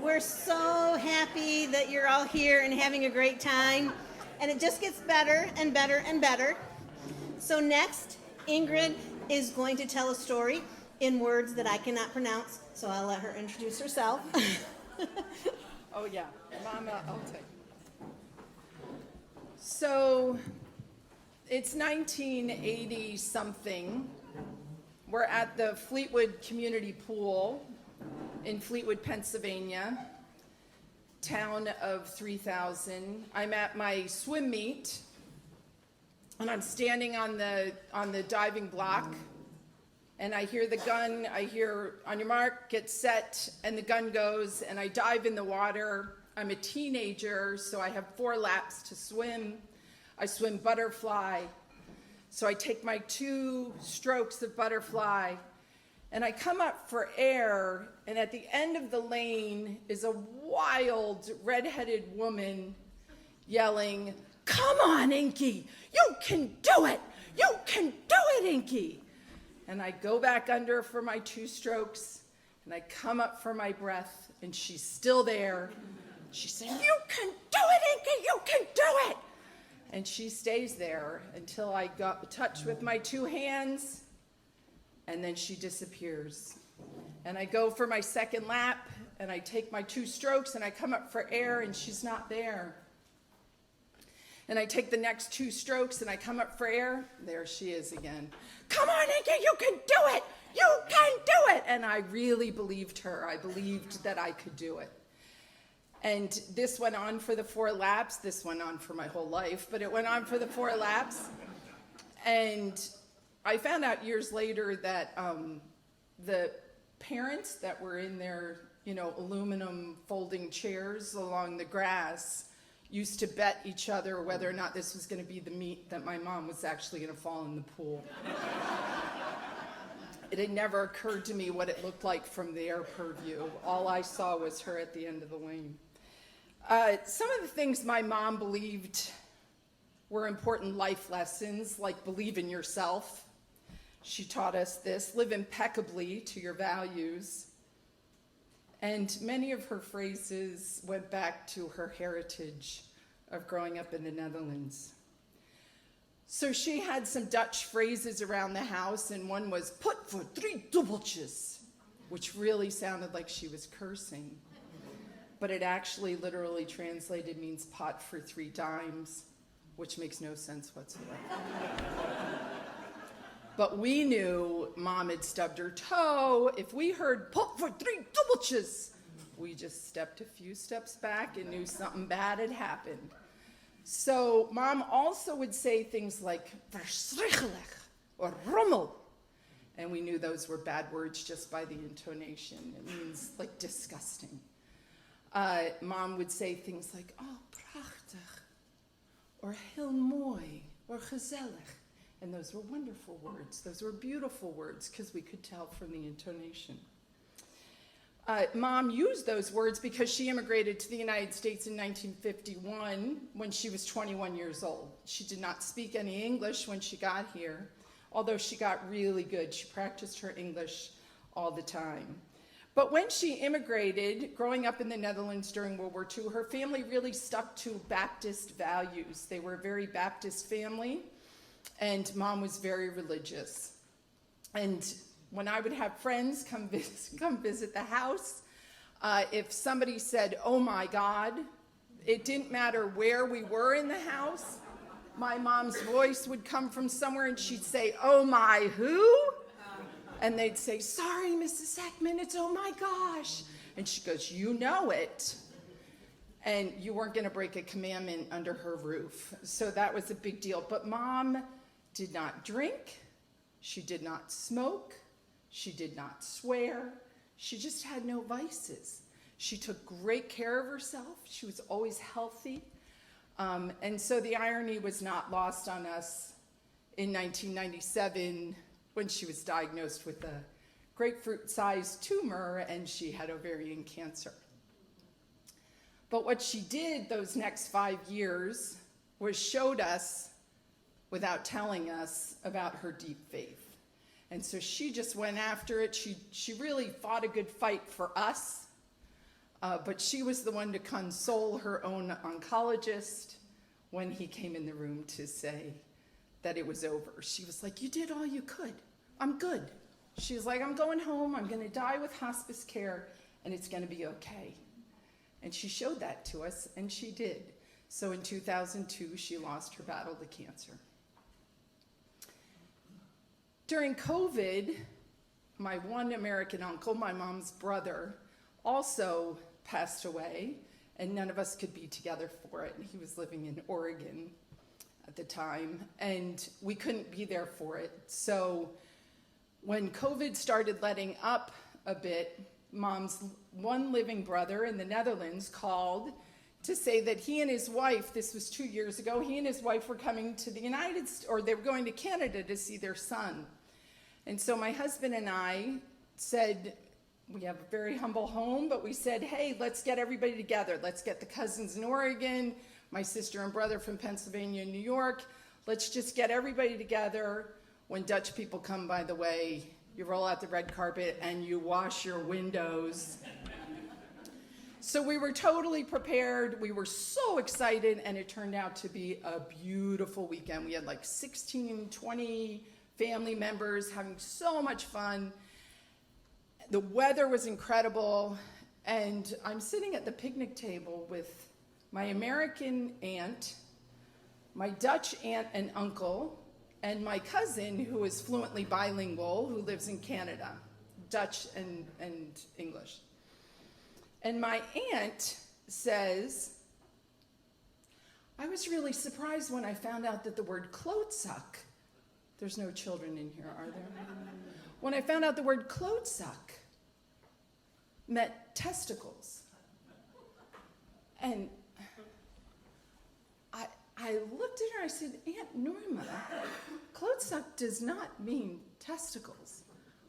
We're so happy that you're all here and having a great time. And it just gets better and better and better. So next, Ingrid is going to tell a story in words that I cannot pronounce. So I'll let her introduce herself. Oh yeah, Mama Alitijd. So it's 1980 something. We're at the Fleetwood Community Pool in Fleetwood, Pennsylvania, town of 3,000. I'm at my swim meet, and I'm standing on the diving block, and I hear the gun. I hear, on your mark, get set, and the gun goes, and I dive in the water. I'm a teenager, so I have 4 laps to swim. I swim butterfly. So I take my 2 strokes of butterfly, and I come up for air, and at the end of the lane is a wild, red-headed woman yelling, "Come on, Inky, you can do it! You can do it, Inky!" And I go back under for my 2 strokes, and I come up for my breath, and she's still there. She's saying, "You can do it, Inky, you can do it!" And she stays there until I got touch with my 2 hands, and then she disappears. And I go for my second lap, and I take my 2 strokes, and I come up for air, and she's not there. And I take the next 2 strokes, and I come up for air. There she is again. "Come on, Inky, you can do it! You can do it!" And I really believed her. I believed that I could do it. And this went on for the 4 laps. This went on for my whole life, but it went on for the 4 laps. And I found out years later that the parents that were in their, aluminum folding chairs along the grass used to bet each other whether or not this was going to be the meet that my mom was actually going to fall in the pool. It had never occurred to me what it looked like from their purview. All I saw was her at the end of the lane. Some of the things my mom believed were important life lessons, like believe in yourself. She taught us this: live impeccably to your values. And many of her phrases went back to her heritage of growing up in the Netherlands. So she had some Dutch phrases around the house, and one was "put voor 3 dubbeltjes," which really sounded like she was cursing. But it actually literally translated means pot for 3 dimes, which makes no sense whatsoever. But we knew Mom had stubbed her toe. If we heard "pot voor 3 dubbeltjes," we just stepped a few steps back and knew something bad had happened. So Mom also would say things like "verschrikkelijk" or "rommel." And we knew those were bad words just by the intonation. It means like disgusting. Mom would say things like "oh, prachtig," or "heel mooi," or "gezellig." And those were wonderful words. Those were beautiful words because we could tell from the intonation. Mom used those words because she immigrated to the United States in 1951 when she was 21 years old. She did not speak any English when she got here, although she got really good. She practiced her English all the time. But when she immigrated, growing up in the Netherlands during World War II, her family really stuck to Baptist values. They were a very Baptist family, and Mom was very religious. And when I would have friends come visit the house, if somebody said, "oh my God," it didn't matter where we were in the house. My mom's voice would come from somewhere, and she'd say, "oh my who?" And they'd say, "sorry, Mrs. Heckman, it's oh my gosh." And she goes, "you know it." And you weren't going to break a commandment under her roof. So that was a big deal. But Mom did not drink. She did not smoke. She did not swear. She just had no vices. She took great care of herself. She was always healthy. And so the irony was not lost on us in 1997 when she was diagnosed with a grapefruit-sized tumor and she had ovarian cancer. But what she did those next 5 years was showed us, without telling us, about her deep faith. And so she just went after it. She really fought a good fight for us. But she was the one to console her own oncologist when he came in the room to say that it was over. She was like, you did all you could. I'm good. She was like, I'm going home. I'm going to die with hospice care, and it's going to be okay. And she showed that to us, and she did. So in 2002, she lost her battle to cancer. During COVID, my one American uncle, my mom's brother, also passed away, and none of us could be together for it. He was living in Oregon at the time, and we couldn't be there for it. So when COVID started letting up a bit, Mom's one living brother in the Netherlands called to say that he and his wife, this was 2 years ago, he and his wife were coming to the they were going to Canada to see their son. And so my husband and I said, we have a very humble home, but we said, hey, let's get everybody together. Let's get the cousins in Oregon, my sister and brother from Pennsylvania and New York. Let's just get everybody together. When Dutch people come, by the way, you roll out the red carpet and you wash your windows. So we were totally prepared. We were so excited, and it turned out to be a beautiful weekend. We had like 16, 20 family members having so much fun. The weather was incredible, and I'm sitting at the picnic table with my American aunt, my Dutch aunt and uncle, and my cousin, who is fluently bilingual, who lives in Canada, Dutch and English. And my aunt says, I was really surprised when I found out that the word klootzak, there's no children in here, are there? When I found out the word klootzak meant testicles. And I looked at her, I said, Aunt Norma, klootzak does not mean testicles.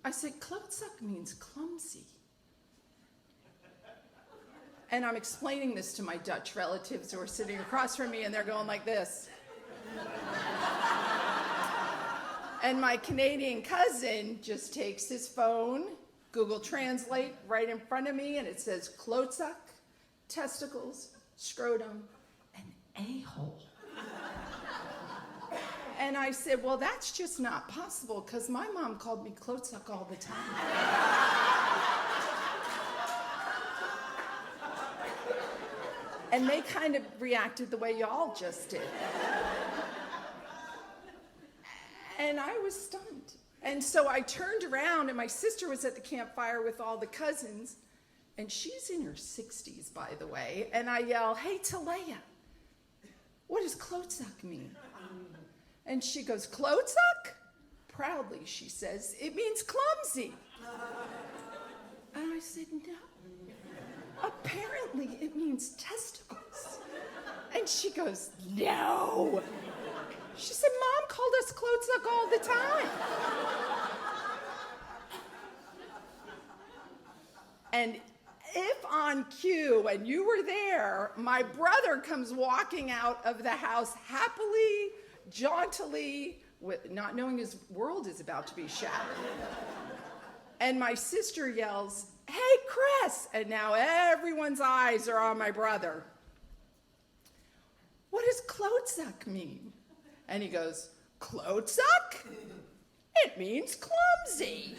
I said, klootzak means clumsy. And I'm explaining this to my Dutch relatives who are sitting across from me, and they're going like this. And my Canadian cousin just takes his phone, Google Translate right in front of me, and it says klootzak, testicles, scrotum, and a-hole. And I said, well, that's just not possible, because my mom called me klootzak all the time. And they kind of reacted the way y'all just did. And I was stunned. And so I turned around, and my sister was at the campfire with all the cousins, and she's in her 60s, by the way, and I yell, hey, Talea, what does klootzak mean? And she goes, klootzak? Proudly, she says, it means clumsy. And I said, no. Apparently, it means testicles. And she goes, no. She said, Mom called us klootzak all the time. And if on cue, and you were there, my brother comes walking out of the house happily, jauntily, not knowing his world is about to be shattered. And my sister yells, hey, Chris! And now everyone's eyes are on my brother. What does klootzak mean? And he goes, klootzak? It means clumsy.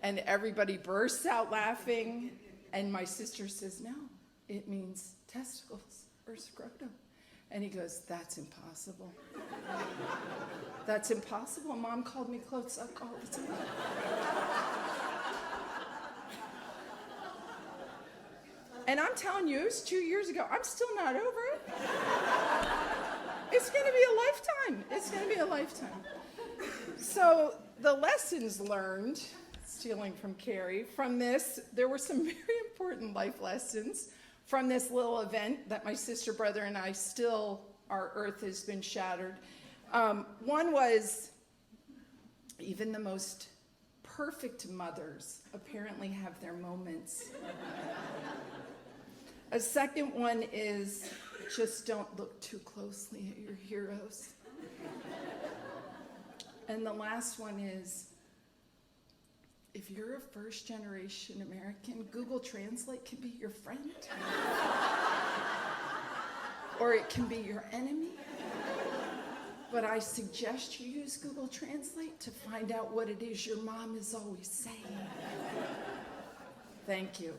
And everybody bursts out laughing. And my sister says, no, it means testicles or scrotum. And he goes, that's impossible. That's impossible. Mom called me klootzak all the time. And I'm telling you, it was 2 years ago. I'm still not over it. It's going to be a lifetime. It's going to be a lifetime. So the lessons learned, stealing from Carrie, from this, there were some very important life lessons from this little event that my sister, brother, and I still, our earth has been shattered. One was, even the most perfect mothers apparently have their moments. A second one is, just don't look too closely at your heroes. And the last one is, if you're a first-generation American, Google Translate can be your friend. Or it can be your enemy. But I suggest you use Google Translate to find out what it is your mom is always saying. Thank you.